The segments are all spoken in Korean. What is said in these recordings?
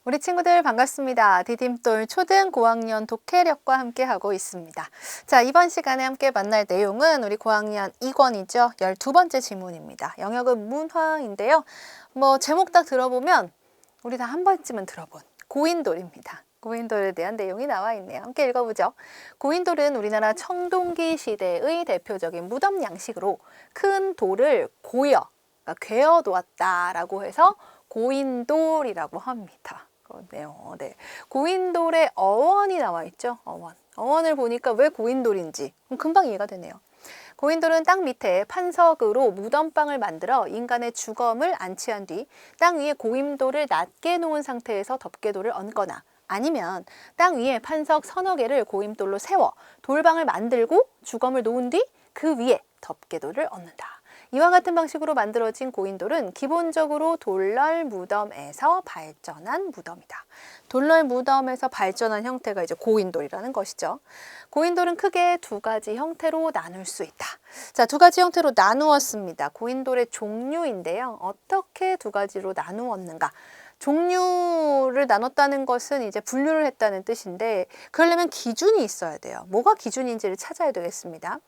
우리 친구들 반갑습니다. 디딤돌 초등 고학년 독해력과 함께 하고 있습니다. 자, 이번 시간에 함께 만날 내용은 우리 고학년 2권이죠. 12번째 지문입니다. 영역은 문화인데요. 제목 딱 들어보면 우리 다 한 번쯤은 들어본 고인돌입니다. 고인돌에 대한 내용이 나와 있네요. 함께 읽어보죠. 고인돌은 우리나라 청동기 시대의 대표적인 무덤 양식으로 큰 돌을 괴어 놓았다라고 해서 고인돌이라고 합니다. 그렇네요. 네. 고인돌의 어원이 나와 있죠. 어원을 보니까 왜 고인돌인지 금방 이해가 되네요. 고인돌은 땅 밑에 판석으로 무덤방을 만들어 인간의 주검을 안치한 뒤 땅 위에 고인돌을 낮게 놓은 상태에서 덮개돌을 얹거나 아니면 땅 위에 판석 서너 개를 고인돌로 세워 돌방을 만들고 주검을 놓은 뒤 그 위에 덮개돌을 얹는다. 이와 같은 방식으로 만들어진 고인돌은 기본적으로 돌널 무덤에서 발전한 무덤이다. 돌널 무덤에서 발전한 형태가 이제 고인돌이라는 것이죠. 고인돌은 크게 두 가지 형태로 나눌 수 있다. 자, 두 가지 형태로 나누었습니다. 고인돌의 종류인데요. 어떻게 두 가지로 나누었는가? 종류를 나눴다는 것은 이제 분류를 했다는 뜻인데 그러려면 기준이 있어야 돼요. 뭐가 기준인지를 찾아야 되겠습니다.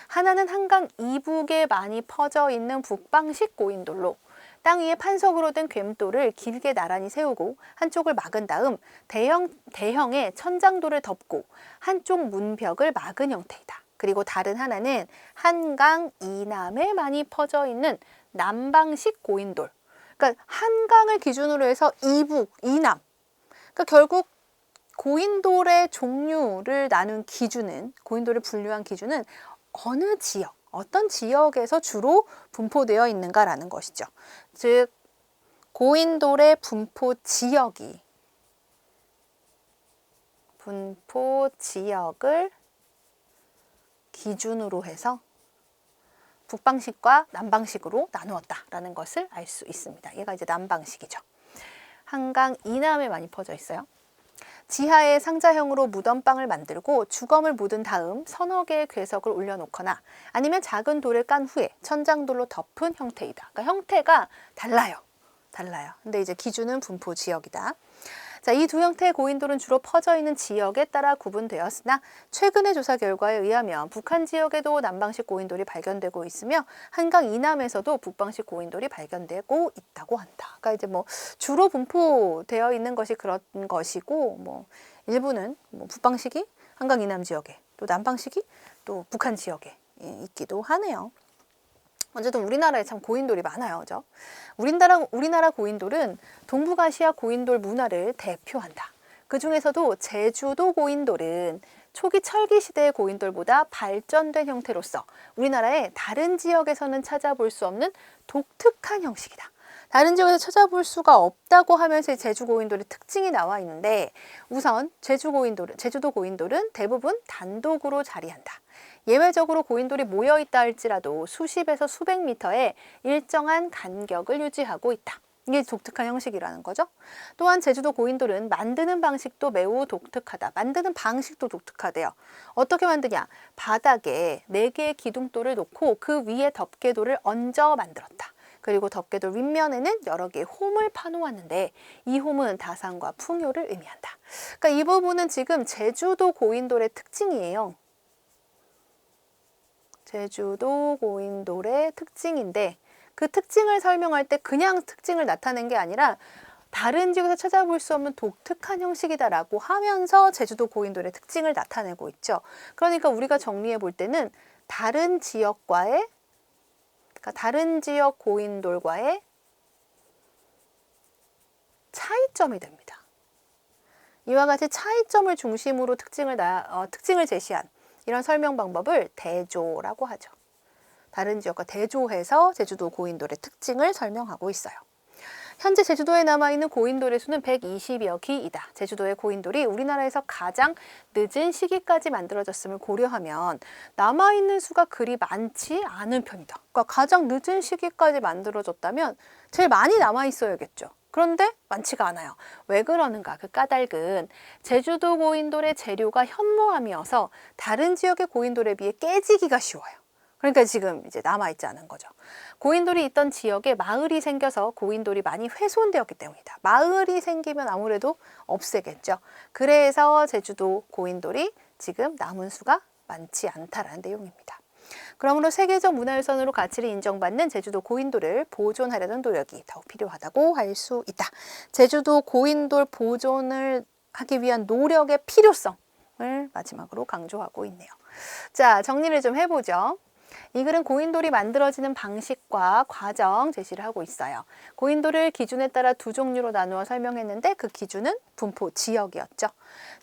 하나는 한강 이북에 많이 퍼져 있는 북방식 고인돌로 땅 위에 판석으로 된 괸돌을 길게 나란히 세우고 한쪽을 막은 다음 대형의 천장돌을 덮고 한쪽 문벽을 막은 형태이다. 그리고 다른 하나는 한강 이남에 많이 퍼져 있는 남방식 고인돌. 그러니까 한강을 기준으로 해서 이북, 이남. 그러니까 결국 고인돌의 종류를 나눈 기준은, 고인돌을 분류한 기준은 어느 지역, 어떤 지역에서 주로 분포되어 있는가라는 것이죠. 즉, 고인돌의 분포 지역을 기준으로 해서 북방식과 남방식으로 나누었다라는 것을 알 수 있습니다. 얘가 이제 남방식이죠. 한강 이남에 많이 퍼져 있어요. 지하에 상자형으로 무덤방을 만들고 주검을 묻은 다음 서너 개의 궤석을 올려놓거나 아니면 작은 돌을 깐 후에 천장돌로 덮은 형태이다. 그러니까 형태가 달라요. 근데 이제 기준은 분포 지역이다. 자, 이 두 형태의 고인돌은 주로 퍼져 있는 지역에 따라 구분되었으나 최근의 조사 결과에 의하면 북한 지역에도 남방식 고인돌이 발견되고 있으며 한강 이남에서도 북방식 고인돌이 발견되고 있다고 한다. 그러니까 이제 주로 분포되어 있는 것이 그런 것이고 일부는 북방식이 한강 이남 지역에 또 남방식이 또 북한 지역에 있기도 하네요. 어쨌든 우리나라에 참 고인돌이 많아요. 그죠? 우리나라 고인돌은 동북아시아 고인돌 문화를 대표한다. 그 중에서도 제주도 고인돌은 초기 철기 시대의 고인돌보다 발전된 형태로서 우리나라의 다른 지역에서는 찾아볼 수 없는 독특한 형식이다. 다른 지역에서 찾아볼 수가 없다고 하면서 제주 고인돌의 특징이 나와 있는데 우선 제주도 고인돌은 대부분 단독으로 자리한다. 예외적으로 고인돌이 모여있다 할지라도 수십에서 수백 미터의 일정한 간격을 유지하고 있다. 이게 독특한 형식이라는 거죠. 또한 제주도 고인돌은 만드는 방식도 매우 독특하다. 만드는 방식도 독특하대요. 어떻게 만드냐? 바닥에 4개의 기둥돌을 놓고 그 위에 덮개돌을 얹어 만들었다. 그리고 덮개돌 윗면에는 여러 개의 홈을 파놓았는데 이 홈은 다산과 풍요를 의미한다. 그러니까 이 부분은 지금 제주도 고인돌의 특징이에요. 제주도 고인돌의 특징인데 그 특징을 설명할 때 그냥 특징을 나타낸 게 아니라 다른 지역에서 찾아볼 수 없는 독특한 형식이다라고 하면서 제주도 고인돌의 특징을 나타내고 있죠. 그러니까 우리가 정리해 볼 때는 다른 지역 고인돌과의 차이점이 됩니다. 이와 같이 차이점을 중심으로 특징을 제시한 이런 설명 방법을 대조라고 하죠. 다른 지역과 대조해서 제주도 고인돌의 특징을 설명하고 있어요. 현재 제주도에 남아있는 고인돌의 수는 120여 기이다. 제주도의 고인돌이 우리나라에서 가장 늦은 시기까지 만들어졌음을 고려하면 남아있는 수가 그리 많지 않은 편이다. 그러니까 가장 늦은 시기까지 만들어졌다면 제일 많이 남아있어야겠죠. 그런데 많지가 않아요. 왜 그러는가? 그 까닭은 제주도 고인돌의 재료가 현무암이어서 다른 지역의 고인돌에 비해 깨지기가 쉬워요. 그러니까 지금 이제 남아있지 않은 거죠. 고인돌이 있던 지역에 마을이 생겨서 고인돌이 많이 훼손되었기 때문이다. 마을이 생기면 아무래도 없애겠죠. 그래서 제주도 고인돌이 지금 남은 수가 많지 않다라는 내용입니다. 그러므로 세계적 문화유산으로 가치를 인정받는 제주도 고인돌을 보존하려는 노력이 더욱 필요하다고 할 수 있다. 제주도 고인돌 보존을 하기 위한 노력의 필요성을 마지막으로 강조하고 있네요. 자, 정리를 좀 해보죠. 이 글은 고인돌이 만들어지는 방식과 과정 제시를 하고 있어요. 고인돌을 기준에 따라 두 종류로 나누어 설명했는데 그 기준은 분포 지역이었죠.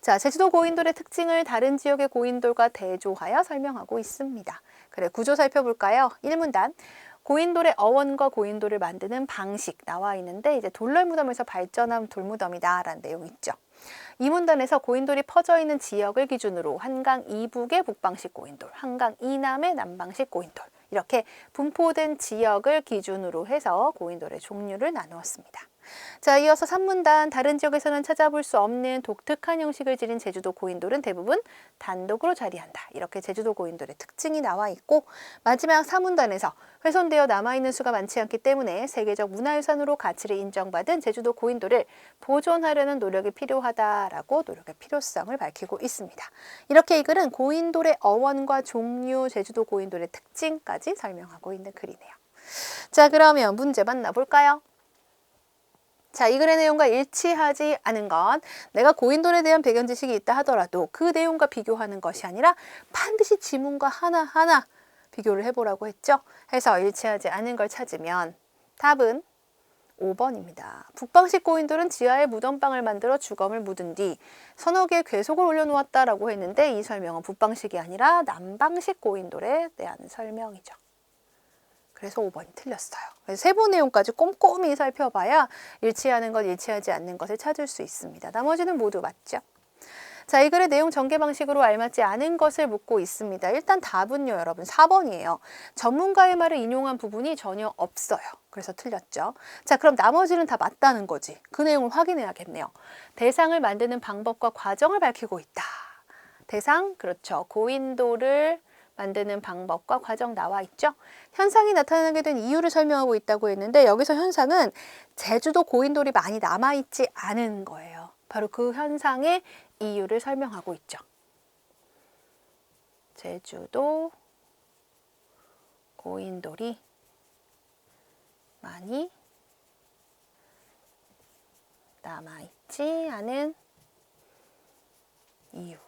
자, 제주도 고인돌의 특징을 다른 지역의 고인돌과 대조하여 설명하고 있습니다. 그래, 구조 살펴볼까요? 1문단. 고인돌의 어원과 고인돌을 만드는 방식 나와 있는데 이제 돌널무덤에서 발전한 돌무덤이다 라는 내용이 있죠. 이 문단에서 고인돌이 퍼져 있는 지역을 기준으로 한강 이북의 북방식 고인돌, 한강 이남의 남방식 고인돌 이렇게 분포된 지역을 기준으로 해서 고인돌의 종류를 나누었습니다. 자, 이어서 3문단 다른 지역에서는 찾아볼 수 없는 독특한 형식을 지닌 제주도 고인돌은 대부분 단독으로 자리한다. 이렇게 제주도 고인돌의 특징이 나와 있고 마지막 4문단에서 훼손되어 남아있는 수가 많지 않기 때문에 세계적 문화유산으로 가치를 인정받은 제주도 고인돌을 보존하려는 노력이 필요하다라고 노력의 필요성을 밝히고 있습니다. 이렇게 이 글은 고인돌의 어원과 종류, 제주도 고인돌의 특징까지 설명하고 있는 글이네요. 자, 그러면 문제 만나볼까요? 자, 이 글의 내용과 일치하지 않은 건 내가 고인돌에 대한 배경 지식이 있다 하더라도 그 내용과 비교하는 것이 아니라 반드시 지문과 하나하나 비교를 해보라고 했죠. 해서 일치하지 않은 걸 찾으면 답은 5번입니다. 북방식 고인돌은 지하에 무덤방을 만들어 주검을 묻은 뒤 서너 개의 괴속을 올려놓았다라고 했는데 이 설명은 북방식이 아니라 남방식 고인돌에 대한 설명이죠. 그래서 5번이 틀렸어요. 그래서 세부 내용까지 꼼꼼히 살펴봐야 일치하는 것, 일치하지 않는 것을 찾을 수 있습니다. 나머지는 모두 맞죠? 자, 이 글의 내용 전개 방식으로 알맞지 않은 것을 묻고 있습니다. 일단 답은요, 여러분 4번이에요. 전문가의 말을 인용한 부분이 전혀 없어요. 그래서 틀렸죠. 자, 그럼 나머지는 다 맞다는 거지. 그 내용을 확인해야겠네요. 대상을 만드는 방법과 과정을 밝히고 있다. 대상, 그렇죠. 고인돌을 만드는 방법과 과정 나와 있죠. 현상이 나타나게 된 이유를 설명하고 있다고 했는데 여기서 현상은 제주도 고인돌이 많이 남아있지 않은 거예요. 바로 그 현상의 이유를 설명하고 있죠. 제주도 고인돌이 많이 남아있지 않은 이유.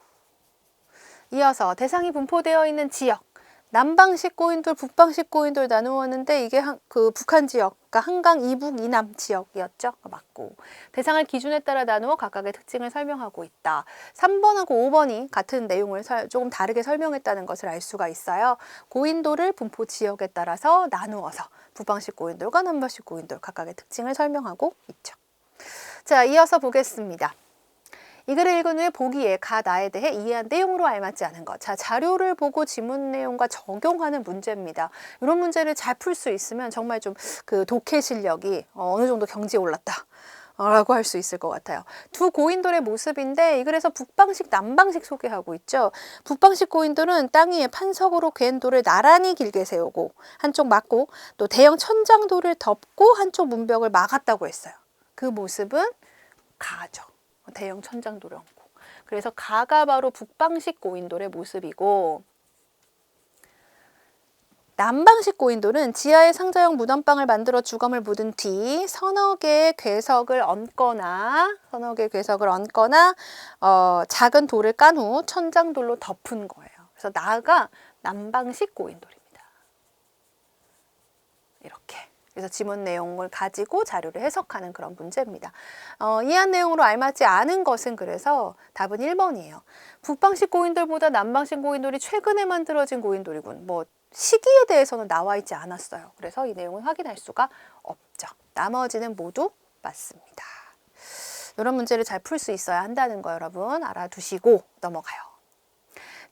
이어서 대상이 분포되어 있는 지역, 남방식 고인돌, 북방식 고인돌 나누었는데 이게 그 북한 지역, 그러니까 한강 이북 이남 지역이었죠. 맞고 대상을 기준에 따라 나누어 각각의 특징을 설명하고 있다. 3번하고 5번이 같은 내용을 조금 다르게 설명했다는 것을 알 수가 있어요. 고인돌을 분포 지역에 따라서 나누어서 북방식 고인돌과 남방식 고인돌 각각의 특징을 설명하고 있죠. 자, 이어서 보겠습니다. 이 글을 읽은 후에 보기에 가 나에 대해 이해한 내용으로 알맞지 않은 것. 자, 자료를 보고 지문 내용과 적용하는 문제입니다. 이런 문제를 잘 풀 수 있으면 정말 좀 그 독해 실력이 어느 정도 경지에 올랐다 라고 할 수 있을 것 같아요. 두 고인돌의 모습인데 이 글에서 북방식, 남방식 소개하고 있죠. 북방식 고인돌은 땅 위에 판석으로 괸 돌을 나란히 길게 세우고 한쪽 막고 또 대형 천장돌을 덮고 한쪽 문벽을 막았다고 했어요. 그 모습은 가죠. 대형 천장돌을 얹고. 그래서 가가 바로 북방식 고인돌의 모습이고 남방식 고인돌은 지하에 상자형 무덤방을 만들어 주검을 묻은 뒤 서너 개의 괴석을 얹거나 작은 돌을 깐 후 천장돌로 덮은 거예요. 그래서 나가 남방식 고인돌입니다. 이렇게. 그래서 지문 내용을 가지고 자료를 해석하는 그런 문제입니다. 이해한 내용으로 알맞지 않은 것은 그래서 답은 1번이에요. 북방식 고인돌보다 남방식 고인돌이 최근에 만들어진 고인돌이군. 뭐 시기에 대해서는 나와 있지 않았어요. 그래서 이 내용을 확인할 수가 없죠. 나머지는 모두 맞습니다. 이런 문제를 잘 풀 수 있어야 한다는 거 여러분 알아두시고 넘어가요.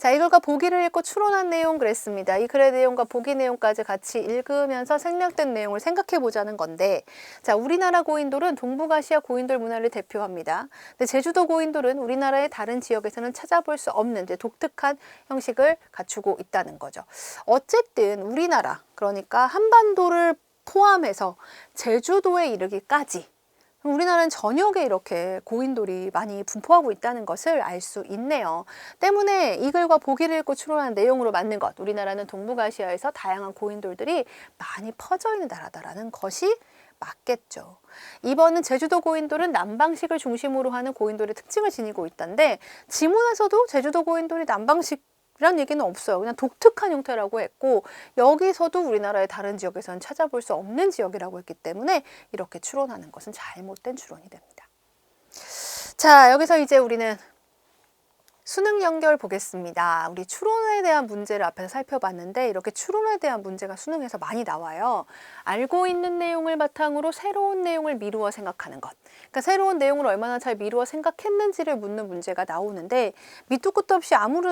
자, 이 글과 보기를 읽고 추론한 내용 그랬습니다. 이 글의 내용과 보기 내용까지 같이 읽으면서 생략된 내용을 생각해 보자는 건데, 자, 우리나라 고인돌은 동북아시아 고인돌 문화를 대표합니다. 근데 제주도 고인돌은 우리나라의 다른 지역에서는 찾아볼 수 없는 독특한 형식을 갖추고 있다는 거죠. 어쨌든 우리나라, 그러니까 한반도를 포함해서 제주도에 이르기까지 우리나라는 전역에 이렇게 고인돌이 많이 분포하고 있다는 것을 알 수 있네요. 때문에 이 글과 보기를 읽고 추론한 내용으로 맞는 것, 우리나라는 동북아시아에서 다양한 고인돌들이 많이 퍼져 있는 나라다라는 것이 맞겠죠. 2번은 제주도 고인돌은 남방식을 중심으로 하는 고인돌의 특징을 지니고 있던데, 지문에서도 제주도 고인돌이 남방식 이란 얘기는 없어요. 그냥 독특한 형태라고 했고, 여기서도 우리나라의 다른 지역에서는 찾아볼 수 없는 지역이라고 했기 때문에 이렇게 추론하는 것은 잘못된 추론이 됩니다. 자, 여기서 이제 우리는 수능 연결 보겠습니다. 우리 추론에 대한 문제를 앞에서 살펴봤는데, 이렇게 추론에 대한 문제가 수능에서 많이 나와요. 알고 있는 내용을 바탕으로 새로운 내용을 미루어 생각하는 것. 그러니까 새로운 내용을 얼마나 잘 미루어 생각했는지를 묻는 문제가 나오는데, 밑도 끝도 없이 아무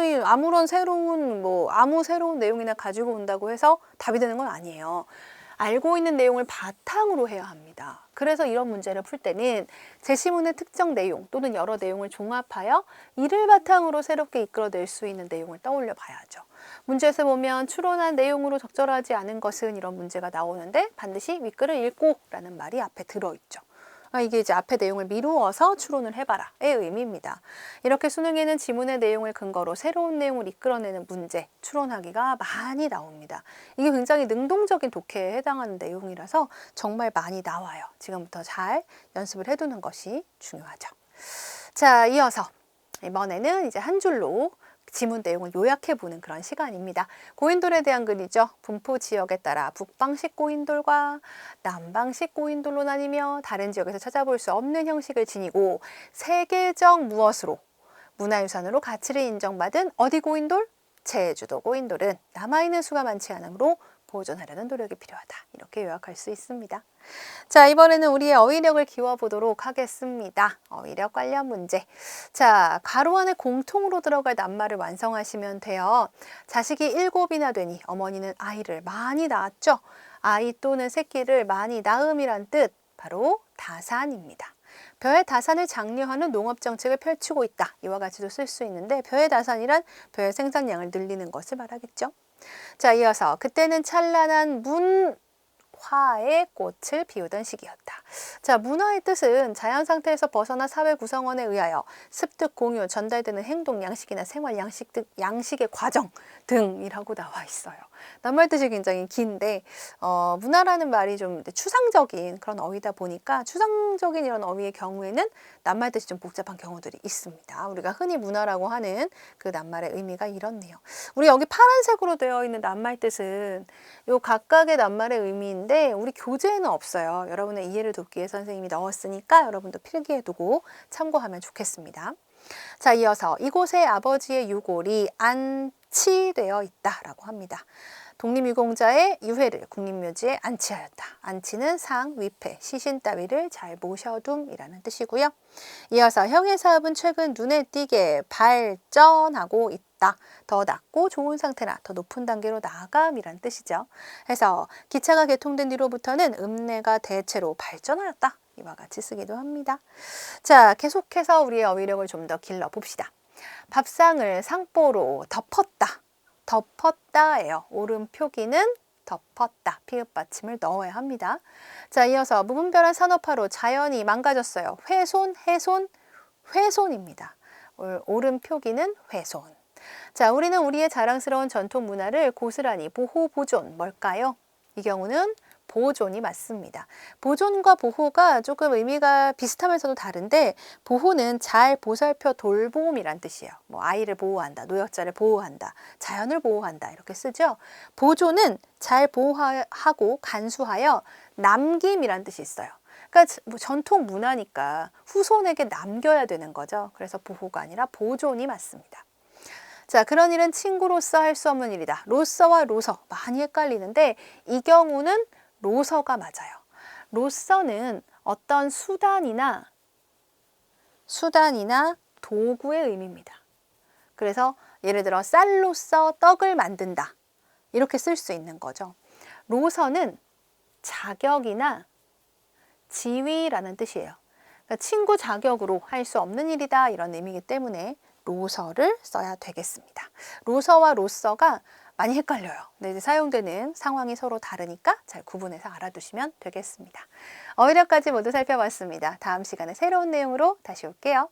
새로운 내용이나 가지고 온다고 해서 답이 되는 건 아니에요. 알고 있는 내용을 바탕으로 해야 합니다. 그래서 이런 문제를 풀 때는 제시문의 특정 내용 또는 여러 내용을 종합하여 이를 바탕으로 새롭게 이끌어낼 수 있는 내용을 떠올려 봐야죠. 문제에서 보면 추론한 내용으로 적절하지 않은 것은 이런 문제가 나오는데, 반드시 윗글을 읽고 라는 말이 앞에 들어있죠. 이게 이제 앞에 내용을 미루어서 추론을 해봐라의 의미입니다. 이렇게 수능에는 지문의 내용을 근거로 새로운 내용을 이끌어내는 문제, 추론하기가 많이 나옵니다. 이게 굉장히 능동적인 독해에 해당하는 내용이라서 정말 많이 나와요. 지금부터 잘 연습을 해두는 것이 중요하죠. 자, 이어서 이번에는 이제 한 줄로 지문 내용을 요약해보는 그런 시간입니다. 고인돌에 대한 글이죠. 분포 지역에 따라 북방식 고인돌과 남방식 고인돌로 나뉘며 다른 지역에서 찾아볼 수 없는 형식을 지니고 세계적 무엇으로 문화유산으로 가치를 인정받은 어디 고인돌? 제주도 고인돌은 남아있는 수가 많지 않으므로 보존하려는 노력이 필요하다. 이렇게 요약할 수 있습니다. 자, 이번에는 우리의 어휘력을 키워보도록 하겠습니다. 어휘력 관련 문제. 자, 가로 안에 공통으로 들어갈 낱말을 완성하시면 돼요. 자식이 7이나 되니 어머니는 아이를 많이 낳았죠. 아이 또는 새끼를 많이 낳음이란 뜻, 바로 다산입니다. 벼의 다산을 장려하는 농업정책을 펼치고 있다. 이와 같이도 쓸 수 있는데, 벼의 다산이란 벼의 생산량을 늘리는 것을 말하겠죠. 자, 이어서 그때는 찬란한 문화의 꽃을 피우던 시기였다. 자, 문화의 뜻은 자연 상태에서 벗어나 사회 구성원에 의하여 습득, 공유, 전달되는 행동, 양식이나 생활 양식 등 양식의 과정 등이라고 나와 있어요. 낱말 뜻이 굉장히 긴데, 문화라는 말이 좀 추상적인 그런 어휘다 보니까 추상적인 이런 어휘의 경우에는 낱말 뜻이 좀 복잡한 경우들이 있습니다. 우리가 흔히 문화라고 하는 그 낱말의 의미가 이렇네요. 우리 여기 파란색으로 되어 있는 낱말 뜻은 요 각각의 낱말의 의미인데 우리 교재에는 없어요. 여러분의 이해를 돕기 위해 선생님이 넣었으니까 여러분도 필기해 두고 참고하면 좋겠습니다. 자, 이어서 이곳에 아버지의 유골이 안치되어 있다라고 합니다. 독립유공자의 유해를 국립묘지에 안치하였다. 안치는 상, 위패, 시신 따위를 잘 모셔둠이라는 뜻이고요. 이어서 형의 사업은 최근 눈에 띄게 발전하고 있다. 더 낫고 좋은 상태나 더 높은 단계로 나아감이란 뜻이죠. 그래서 기차가 개통된 뒤로부터는 읍내가 대체로 발전하였다. 이와 같이 쓰기도 합니다. 자, 계속해서 우리의 어휘력을 좀 더 길러봅시다. 밥상을 상보로 덮었다. 덮었다예요. 옳은 표기는 덮었다. 피읍 받침을 넣어야 합니다. 자, 이어서 무분별한 산업화로 자연이 망가졌어요. 훼손, 훼손, 훼손입니다. 옳은 표기는 훼손. 자, 우리는 우리의 자랑스러운 전통 문화를 고스란히 보호, 보존, 뭘까요? 이 경우는 보존이 맞습니다. 보존과 보호가 조금 의미가 비슷하면서도 다른데, 보호는 잘 보살펴 돌봄이란 뜻이에요. 뭐 아이를 보호한다, 노약자를 보호한다, 자연을 보호한다 이렇게 쓰죠. 보존은 잘 보호하고 간수하여 남김이란 뜻이 있어요. 그러니까 뭐 전통 문화니까 후손에게 남겨야 되는 거죠. 그래서 보호가 아니라 보존이 맞습니다. 자, 그런 일은 친구로서 할 수 없는 일이다. 로서와 로서 많이 헷갈리는데 이 경우는 로서가 맞아요. 로서는 어떤 수단이나 도구의 의미입니다. 그래서 예를 들어 쌀로써 떡을 만든다. 이렇게 쓸 수 있는 거죠. 로서는 자격이나 지위라는 뜻이에요. 그러니까 친구 자격으로 할 수 없는 일이다 이런 의미이기 때문에 로서를 써야 되겠습니다. 로서와 로서가 많이 헷갈려요. 근데 이제 사용되는 상황이 서로 다르니까 잘 구분해서 알아두시면 되겠습니다. 어휘력까지 모두 살펴봤습니다. 다음 시간에 새로운 내용으로 다시 올게요.